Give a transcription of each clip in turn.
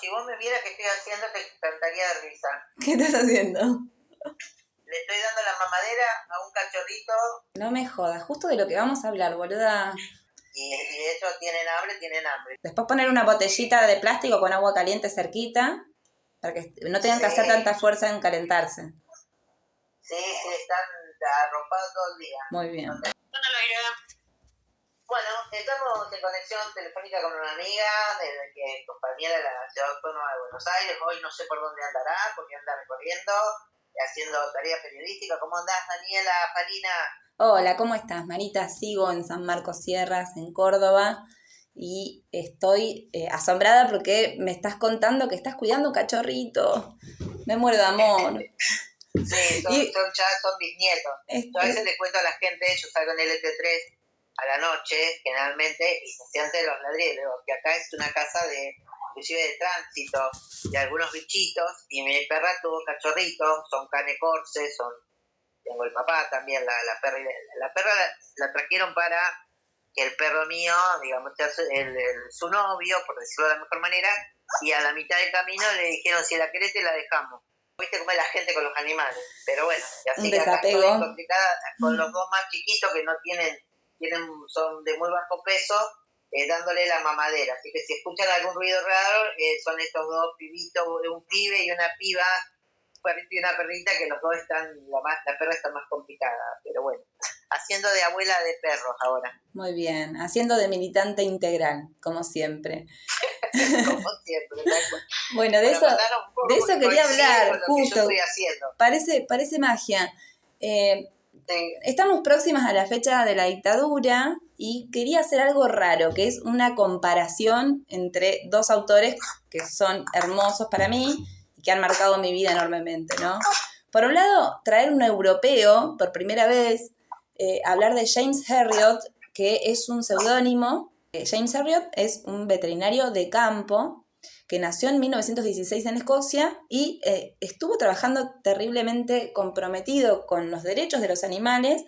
si vos me vieras que estoy haciendo, te cantaría de risa. ¿Qué estás haciendo? Le estoy dando la mamadera a un cachorrito. No me jodas, justo de lo que vamos a hablar, boluda. Y de hecho tienen hambre. Después poner una botellita de plástico con agua caliente cerquita, para que no tengan que hacer tanta fuerza en calentarse. Sí, están arropados todo el día. Muy bien. Bueno, estamos en conexión telefónica con una amiga desde que compañera de la Ciudad Autónoma de Buenos Aires. Hoy no sé por dónde andará, porque anda recorriendo, haciendo tarea periodística. ¿Cómo andás, Daniela Farina? Hola, ¿cómo estás, Marita? Sigo en San Marcos Sierras, en Córdoba, y estoy asombrada porque me estás contando que estás cuidando un cachorrito. Me muero de amor. Sí, son bisnietos. Yo a veces le cuento a la gente, yo salgo en LT3 a la noche, generalmente, y se sienten los ladrillos, que acá es una casa inclusive de tránsito, de algunos bichitos, y mi perra tuvo cachorritos, son cane corse, tengo el papá también, la perra la trajeron para que el perro mío, digamos, su novio, por decirlo de la mejor manera, y a la mitad del camino le dijeron, si la querés te la dejamos. Viste cómo es la gente con los animales, pero bueno, y así que acá estoy complicada con los dos más chiquitos que no son de muy bajo peso, dándole la mamadera. Así que si escuchan algún ruido raro, son estos dos pibitos, un pibe y una piba, un perrito y una perrita, que los dos la perra está más complicada, pero bueno, haciendo de abuela de perros ahora. Muy bien, haciendo de militante integral, como siempre. Como siempre, Bueno, de eso quería hablar, justo. Parece magia. Sí. Estamos próximas a la fecha de la dictadura y quería hacer algo raro, que es una comparación entre dos autores que son hermosos para mí y que han marcado mi vida enormemente, ¿no? Por un lado, traer un europeo por primera vez, hablar de James Herriot, que es un seudónimo. James Herriot es un veterinario de campo que nació en 1916 en Escocia y estuvo trabajando terriblemente comprometido con los derechos de los animales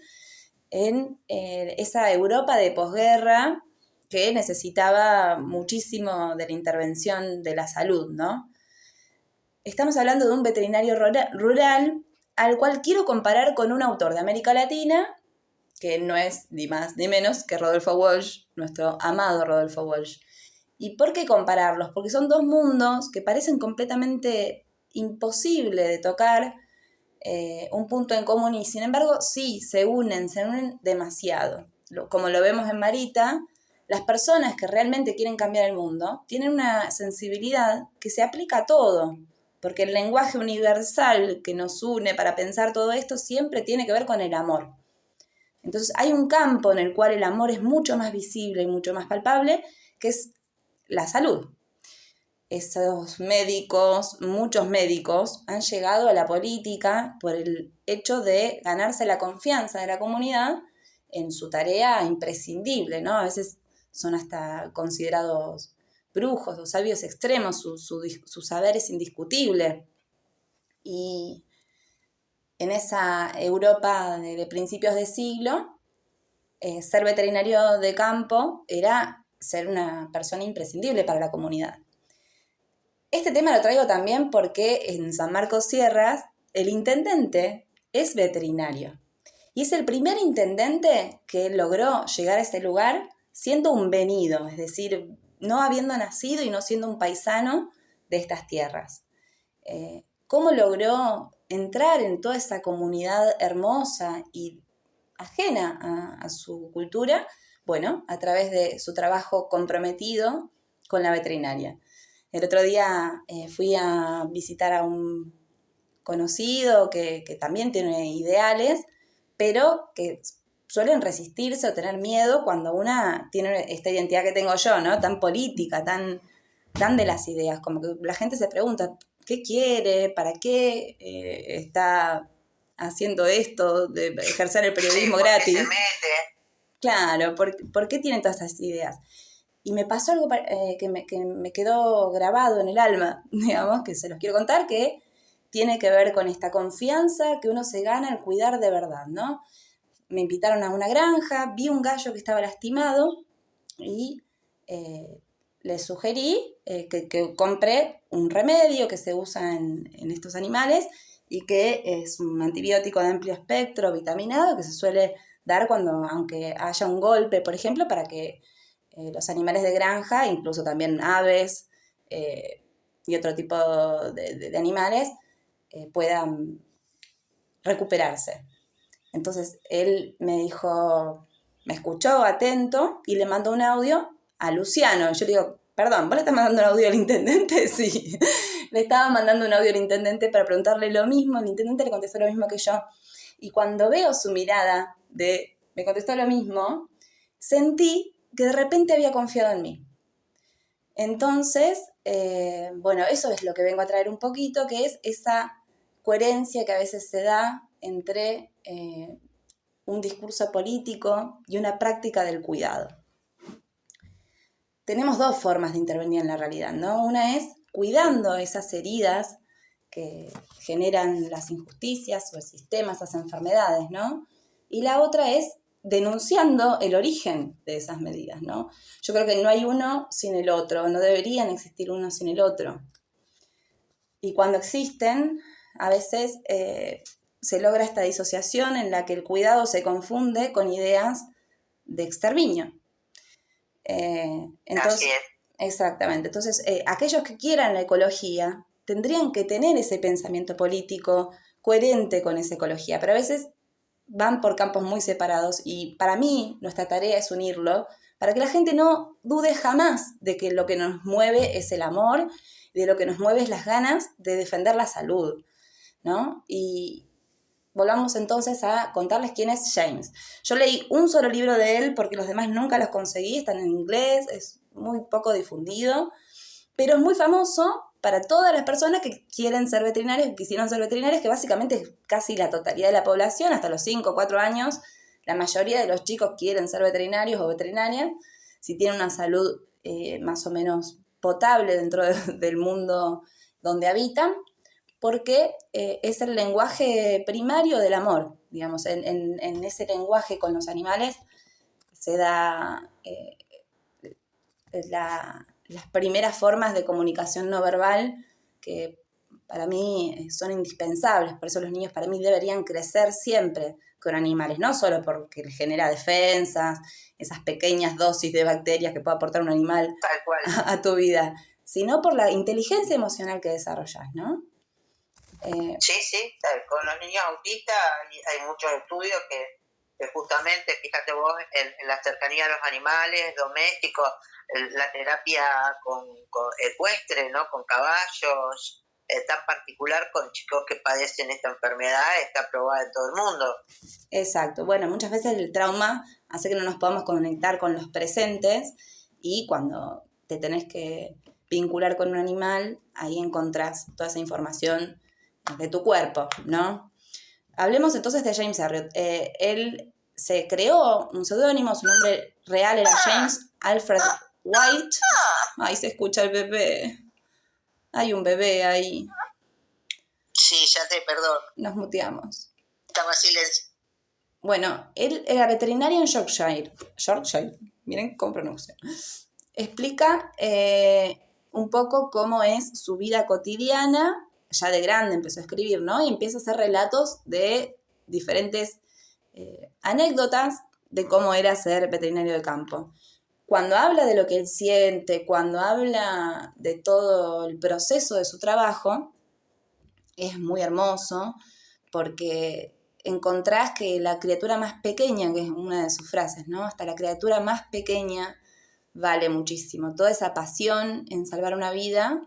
en esa Europa de posguerra que necesitaba muchísimo de la intervención de la salud, ¿no? Estamos hablando de un veterinario rural al cual quiero comparar con un autor de América Latina que no es ni más ni menos que Rodolfo Walsh, nuestro amado Rodolfo Walsh. ¿Y por qué compararlos? Porque son dos mundos que parecen completamente imposible de tocar un punto en común y sin embargo sí, se unen demasiado. Como lo vemos en Marita, las personas que realmente quieren cambiar el mundo tienen una sensibilidad que se aplica a todo, porque el lenguaje universal que nos une para pensar todo esto siempre tiene que ver con el amor. Entonces hay un campo en el cual el amor es mucho más visible y mucho más palpable, que es la salud. Esos médicos, muchos médicos, han llegado a la política por el hecho de ganarse la confianza de la comunidad en su tarea imprescindible, ¿no? A veces son hasta considerados brujos o sabios extremos, su saber es indiscutible. Y en esa Europa de principios de siglo, ser veterinario de campo era ser una persona imprescindible para la comunidad. Este tema lo traigo también porque en San Marcos Sierras el intendente es veterinario. Y es el primer intendente que logró llegar a este lugar siendo un venido, es decir, no habiendo nacido y no siendo un paisano de estas tierras. ¿Cómo logró entrar en toda esa comunidad hermosa y ajena a su cultura? Bueno, a través de su trabajo comprometido con la veterinaria. El otro día fui a visitar a un conocido que también tiene ideales, pero que suelen resistirse o tener miedo cuando una tiene esta identidad que tengo yo, ¿no? Tan política, tan de las ideas. Como que la gente se pregunta, ¿qué quiere? ¿Para qué está haciendo esto de ejercer el periodismo gratis? ¿Por qué se mete? Claro, ¿por qué tienen todas esas ideas? Y me pasó algo que me quedó grabado en el alma, digamos, que se los quiero contar, que tiene que ver con esta confianza que uno se gana al cuidar de verdad, ¿no? Me invitaron a una granja, vi un gallo que estaba lastimado y le sugerí que compre un remedio que se usa en estos animales y que es un antibiótico de amplio espectro, vitaminado, que se suele dar aunque haya un golpe, por ejemplo, para que los animales de granja, incluso también aves y otro tipo de animales, puedan recuperarse. Entonces él me escuchó atento y le mandó un audio a Luciano. Yo le digo, perdón, ¿vos le estás mandando un audio al intendente? Sí, le estaba mandando un audio al intendente para preguntarle lo mismo. El intendente le contestó lo mismo que yo. Y cuando veo su mirada me contestó lo mismo, sentí que de repente había confiado en mí. Entonces, eso es lo que vengo a traer un poquito, que es esa coherencia que a veces se da entre un discurso político y una práctica del cuidado. Tenemos dos formas de intervenir en la realidad, ¿no? Una es cuidando esas heridas que generan las injusticias o el sistema, esas enfermedades, ¿no? Y la otra es denunciando el origen de esas medidas, ¿no? Yo creo que no hay uno sin el otro, no deberían existir uno sin el otro. Y cuando existen, a veces se logra esta disociación en la que el cuidado se confunde con ideas de exterminio. Entonces, exactamente. Entonces, aquellos que quieran la ecología tendrían que tener ese pensamiento político coherente con esa ecología, pero a veces van por campos muy separados y para mí nuestra tarea es unirlo para que la gente no dude jamás de que lo que nos mueve es el amor y de lo que nos mueve es las ganas de defender la salud, ¿no? Y volvamos entonces a contarles quién es James. Yo leí un solo libro de él porque los demás nunca los conseguí, están en inglés, es muy poco difundido, pero es muy famoso para todas las personas que quieren ser veterinarios, que quisieron ser veterinarios, que básicamente es casi la totalidad de la población, hasta los 5 o 4 años, la mayoría de los chicos quieren ser veterinarios o veterinarias, si tienen una salud más o menos potable dentro del mundo donde habitan, porque es el lenguaje primario del amor, digamos, en ese lenguaje con los animales se da las primeras formas de comunicación no verbal que para mí son indispensables, por eso los niños para mí deberían crecer siempre con animales, no solo porque les genera defensas, esas pequeñas dosis de bacterias que puede aportar un animal a tu vida, sino por la inteligencia emocional que desarrollas, ¿no? Sí, con los niños autistas hay muchos estudios que justamente, fíjate vos, en la cercanía a los animales domésticos, la terapia con ecuestre, ¿no? Con caballos, tan particular con chicos que padecen esta enfermedad, está probada en todo el mundo. Exacto. Bueno, muchas veces el trauma hace que no nos podamos conectar con los presentes y cuando te tenés que vincular con un animal, ahí encontrás toda esa información de tu cuerpo, ¿no? Hablemos entonces de James Herriot. Él se creó un seudónimo, su nombre real era James Alfred White. Ahí se escucha el bebé. Hay un bebé ahí. Sí, perdón. Nos muteamos. Estaba silencio. Bueno, él era veterinario en Yorkshire. Miren cómo pronuncio. Explica un poco cómo es su vida cotidiana. Ya de grande empezó a escribir, ¿no? Y empieza a hacer relatos de diferentes anécdotas de cómo era ser veterinario de campo. Cuando habla de lo que él siente, cuando habla de todo el proceso de su trabajo, es muy hermoso porque encontrás que la criatura más pequeña, que es una de sus frases, ¿no? Hasta la criatura más pequeña vale muchísimo. Toda esa pasión en salvar una vida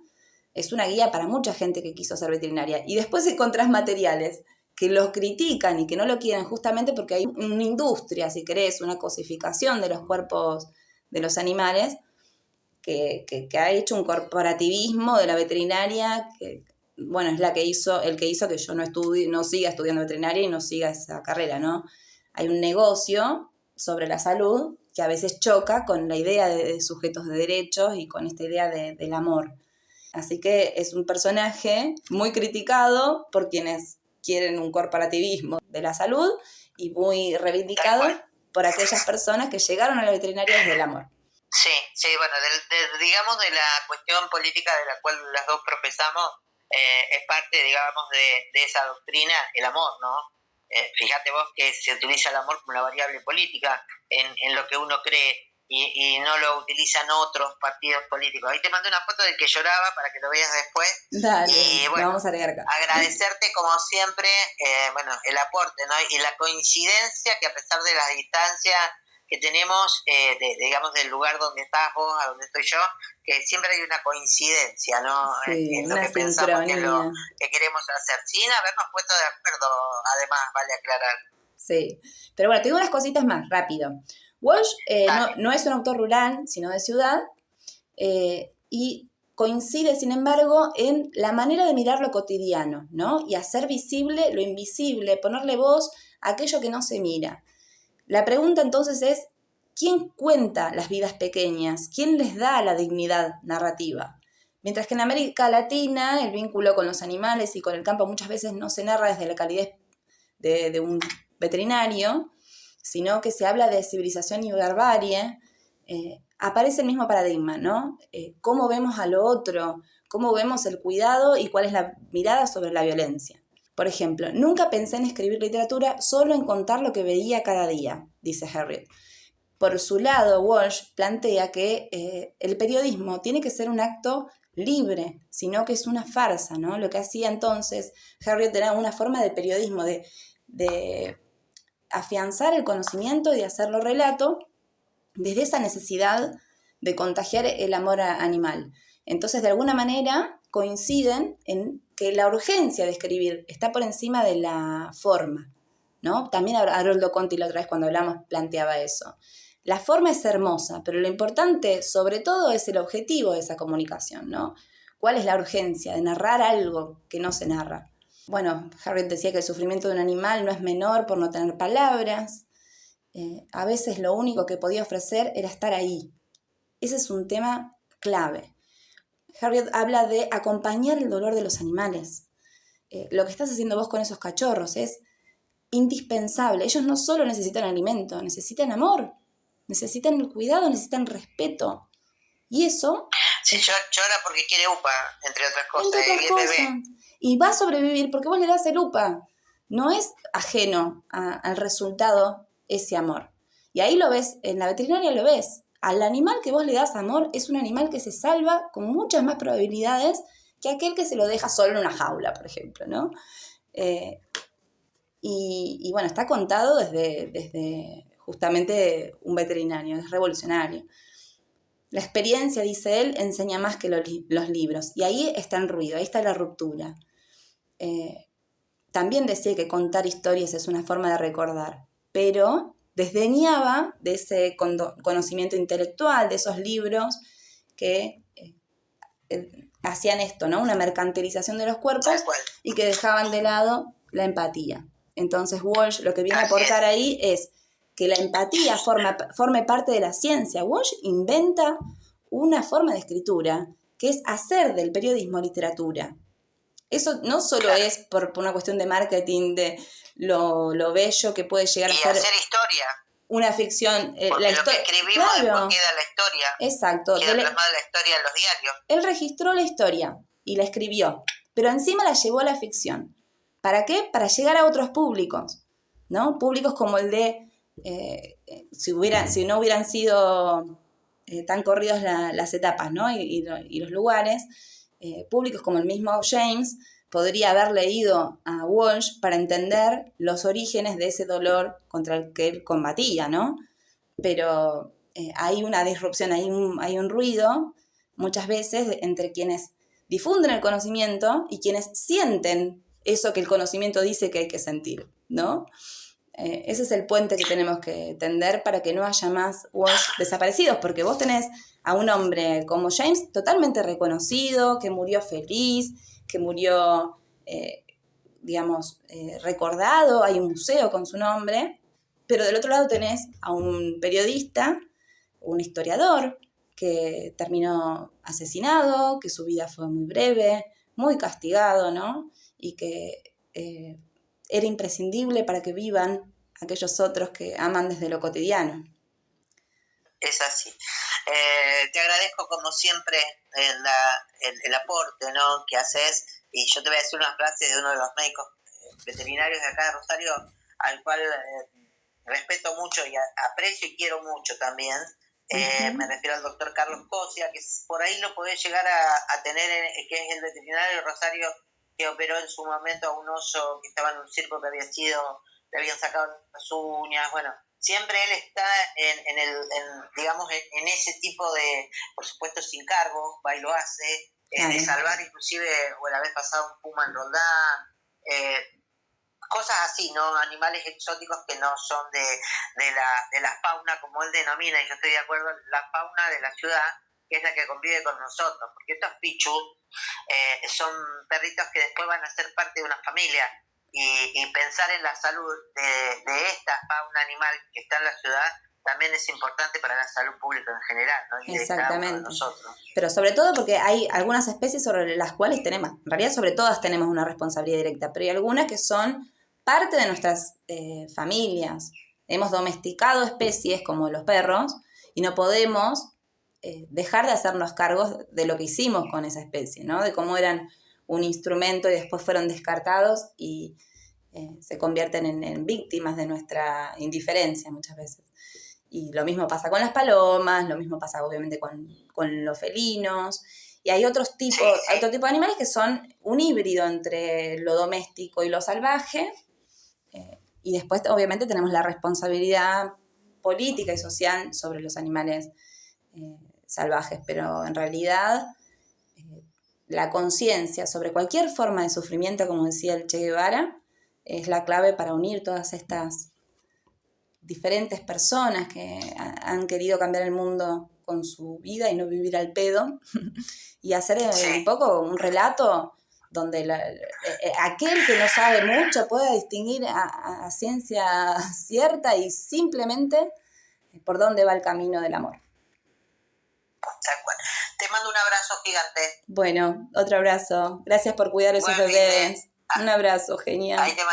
es una guía para mucha gente que quiso ser veterinaria. Y después encontrás materiales que lo critican y que no lo quieren justamente porque hay una industria, si querés, una cosificación de los cuerpos de los animales que ha hecho un corporativismo de la veterinaria que, bueno, es el que hizo que yo no siga estudiando veterinaria y no siga esa carrera, ¿no? Hay un negocio sobre la salud que a veces choca con la idea de sujetos de derechos y con esta idea del amor. Así que es un personaje muy criticado por quienes quieren un corporativismo de la salud y muy reivindicado por aquellas personas que llegaron a la veterinaria desde el amor. Sí, bueno, digamos de la cuestión política de la cual las dos profesamos, es parte, digamos, de esa doctrina, el amor, ¿no? Fíjate vos que se utiliza el amor como una variable política en lo que uno cree y no lo utilizan otros partidos políticos. Ahí te mandé una foto del que lloraba para que lo veas después. Dale, y bueno, lo vamos a agregar acá. Agradecerte como siempre, bueno, el aporte, ¿no? Y la coincidencia que a pesar de las distancias que tenemos, digamos, del lugar donde estás vos a donde estoy yo, que siempre hay una coincidencia, ¿no? Sí, en lo una que pensamos sincronía. que queremos hacer, sin habernos puesto de acuerdo, además, vale aclarar. Sí, pero bueno, tengo unas cositas más, rápido. Walsh no es un autor rural, sino de ciudad, y coincide, sin embargo, en la manera de mirar lo cotidiano, ¿no? Y hacer visible lo invisible, ponerle voz a aquello que no se mira. La pregunta entonces es, ¿quién cuenta las vidas pequeñas? ¿Quién les da la dignidad narrativa? Mientras que en América Latina el vínculo con los animales y con el campo muchas veces no se narra desde la calidez de un veterinario, sino que se habla de civilización y barbarie, aparece el mismo paradigma, ¿no? Cómo vemos a lo otro, cómo vemos el cuidado y cuál es la mirada sobre la violencia. Por ejemplo, nunca pensé en escribir literatura, solo en contar lo que veía cada día, dice Harriet. Por su lado, Walsh plantea que el periodismo tiene que ser un acto libre, sino que es una farsa, ¿no? Lo que hacía entonces Harriet era una forma de periodismo, de afianzar el conocimiento y de hacerlo relato desde esa necesidad de contagiar el amor animal. Entonces, de alguna manera, coinciden en que la urgencia de escribir está por encima de la forma, ¿no? También Haroldo Conti la otra vez cuando hablamos planteaba eso. La forma es hermosa, pero lo importante, sobre todo, es el objetivo de esa comunicación, ¿no? ¿Cuál es la urgencia de narrar algo que no se narra? Bueno, Harriet decía que el sufrimiento de un animal no es menor por no tener palabras. A veces lo único que podía ofrecer era estar ahí. Ese es un tema clave. Harriet habla de acompañar el dolor de los animales. Lo que estás haciendo vos con esos cachorros es indispensable. Ellos no solo necesitan alimento, necesitan amor, necesitan el cuidado, necesitan respeto. Y eso... Sí, llora porque quiere UPA, entre otras cosas. Entre otras cosas. Bebé. Y va a sobrevivir porque vos le das el UPA. No es ajeno al resultado ese amor. Y ahí lo ves, en la veterinaria lo ves. Al animal que vos le das amor es un animal que se salva con muchas más probabilidades que aquel que se lo deja solo en una jaula, por ejemplo, ¿no? Y bueno, está contado desde justamente un veterinario, es revolucionario. La experiencia, dice él, enseña más que los libros. Y ahí está el ruido, ahí está la ruptura. También decía que contar historias es una forma de recordar, pero desdeñaba de ese conocimiento intelectual, de esos libros que hacían esto, ¿no? Una mercantilización de los cuerpos y que dejaban de lado la empatía. Entonces Walsh lo que viene a aportar ahí es que la empatía forme parte de la ciencia. Walsh inventa una forma de escritura que es hacer del periodismo literatura. Eso no solo es por una cuestión de marketing, de lo bello que puede llegar a ser. Y hacer historia. Una ficción. Porque lo que escribimos después queda la historia. Exacto. Queda plasmada la historia en los diarios. Él registró la historia y la escribió, pero encima la llevó a la ficción. ¿Para qué? Para llegar a otros públicos, ¿no? Públicos como el de, si no hubieran sido tan corridos las etapas, ¿no? y los lugares, públicos como el mismo James podría haber leído a Walsh para entender los orígenes de ese dolor contra el que él combatía, ¿no? Pero hay una disrupción, hay un ruido muchas veces entre quienes difunden el conocimiento y quienes sienten eso que el conocimiento dice que hay que sentir, ¿no? Ese es el puente que tenemos que tender para que no haya más Walsh desaparecidos, porque vos tenés a un hombre como James totalmente reconocido, que murió feliz, que murió, recordado, hay un museo con su nombre, pero del otro lado tenés a un periodista, un historiador, que terminó asesinado, que su vida fue muy breve, muy castigado, ¿no? Y que era imprescindible para que vivan aquellos otros que aman desde lo cotidiano. Es así. Te agradezco como siempre el aporte, ¿no?, que haces, y yo te voy a decir una frase de uno de los médicos veterinarios de acá de Rosario, al cual respeto mucho y aprecio y quiero mucho también. Me refiero al doctor Carlos Cosia, que por ahí lo podés llegar a tener, que es el veterinario de Rosario que operó en su momento a un oso que estaba en un circo que había sido, le habían sacado las uñas. Bueno, siempre él está digamos, en ese tipo de, por supuesto sin cargo, va y lo hace, de salvar inclusive, o la vez pasada un puma en Roldán, cosas así, ¿no? Animales exóticos que no son de la fauna, como él denomina, y yo estoy de acuerdo, la fauna de la ciudad, que es la que convive con nosotros, porque estos pichus son perritos que después van a ser parte de una familia, y pensar en la salud de esta fauna animal que está en la ciudad también es importante para la salud pública en general, ¿no? Y exactamente. de cada uno de nosotros. Pero sobre todo porque hay algunas especies sobre las cuales tenemos, en realidad sobre todas tenemos una responsabilidad directa, pero hay algunas que son parte de nuestras familias. Hemos domesticado especies como los perros y no podemos dejar de hacernos cargos de lo que hicimos con esa especie, ¿no? De cómo eran un instrumento y después fueron descartados y se convierten en víctimas de nuestra indiferencia muchas veces. Y lo mismo pasa con las palomas, lo mismo pasa obviamente con los felinos. Y hay otro tipo de animales que son un híbrido entre lo doméstico y lo salvaje. Y después obviamente tenemos la responsabilidad política y social sobre los animales salvajes. Pero en realidad la conciencia sobre cualquier forma de sufrimiento, como decía el Che Guevara, es la clave para unir todas estas diferentes personas que han querido cambiar el mundo con su vida y no vivir al pedo, y hacer un poco un relato donde aquel que no sabe mucho pueda distinguir a ciencia cierta y simplemente por dónde va el camino del amor. Te mando un abrazo gigante. Bueno, otro abrazo. Gracias por cuidar a esos bebés. Un abrazo, genial. Ahí te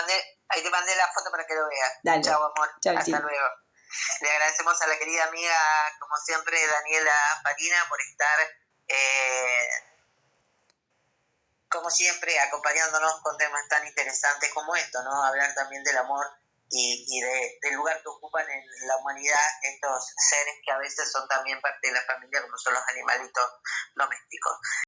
mandé la foto para que lo veas. Dale. Chao, amor. Chau, hasta luego. Le agradecemos a la querida amiga, como siempre, Daniela Farina, por estar, como siempre, acompañándonos con temas tan interesantes como esto, ¿no? Hablar también del amor y del lugar que ocupan en la humanidad estos seres que a veces son también parte de la familia, como son los animalitos domésticos.